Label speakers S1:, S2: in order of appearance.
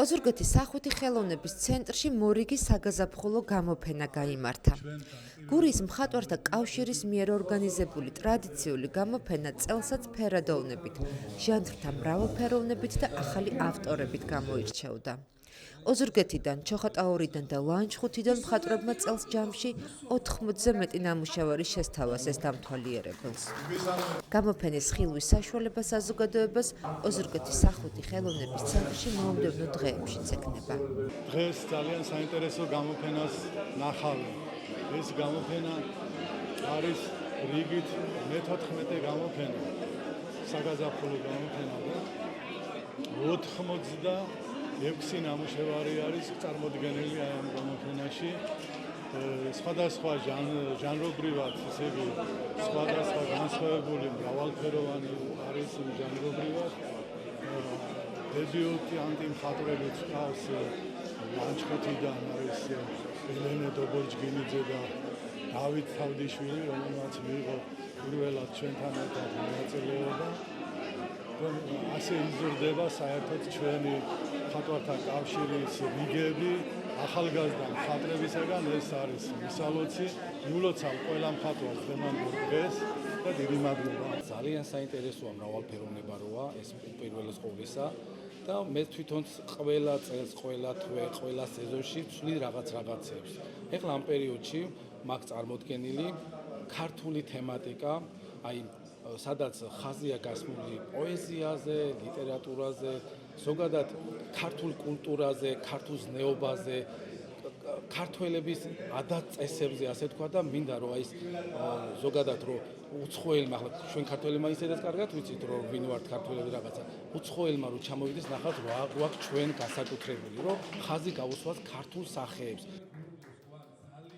S1: ოზურგეთის სახვითი ხელოვნების ცენტრში მორიგი საგაზაფხულო გამოფენა გაიმართა. გურიის მხატვართა კავშირის მიერ ორგანიზებული ტრადიციული გამოფენა წელსაც ფერადოვნებით, ჟანრთა მრავალფეროვნებით და ახალი ავტორებით გამოირჩეოდა. ოზურგეთიდან, ჩოხატაურიდან და ლანჩხუთიდან მხატვრებმა წელს ჯამში 80-ზე მეტი ნამუშევარი შესთავას ეს დამთვალიერებელს. გამოფენის ხილვის საშუალება საზოგადოებას ოზურგეთის სახვითი ხელოვნების ცენტრში მომდევნო დღეებშიც ექნება.
S2: დღეს ძალიან საინტერესო გამოფენას ნახავი. ეს გამოფენა არის რიგით მე-14 გამოფენა, საგაზაფხულო გამოფენა და 86 ნამუშევარი არის წარმოდგენილი ამ გამოფენაში. სხვადასხვა ჟანრობრივად, ისე სხვადასხვა განსხვავებული მრავალფეროვანი არის ჟანრობრივად. დებიუტანტი მხატვრებიც ყავს ლანჩხუთიდან არის ელენე დობორჯგინიძე და დავით თავდიშვილი, რომელმაც მიიღო პირველად ჩვენთან ერთად მონაწილეობა. ასე იზრდება საერთოდ ჩვენი მხატვართა კავშირის რიგები ახალგაზრდა მხატვრებისაგან. ეს არის მისალოცი, მიულოცავ ყველა მხატვარს დღევანდელ დღეს და დიდი მადლობა.
S3: ძალიან საინტერესოა მრავალფეროვნება როა ეს პირველის ყოვლისა და მე თვითონ ყველა წელს, ყველა თვე, ყველა სეზონში ვცვლი რაღაცებს. ეხლა ამ პერიოდში მაქვს წარმოდგენილი ქართული თემატიკა, აი სადაც ხაზია გასმული პოეზიაზე, ლიტერატურაზე, ზოგადად ქართულ კულტურაზე, ქართულ ზნეობაზე, ქართველების ადათ-წესებზე, ასე თქვა და მინდა რომ აი ზოგადად რომ უცხოელმა, ახლა ჩვენ ქართველებმა ისედაც კარგად ვიცით რომ ვინ ვართ ქართველები რაღაცა, უცხოელმა რომ ჩამოვიდეს ნახავთ რა გვაქვს ჩვენ გასაკუთრებული, რომ ხაზი გაუსვას ქართულ სახეებს.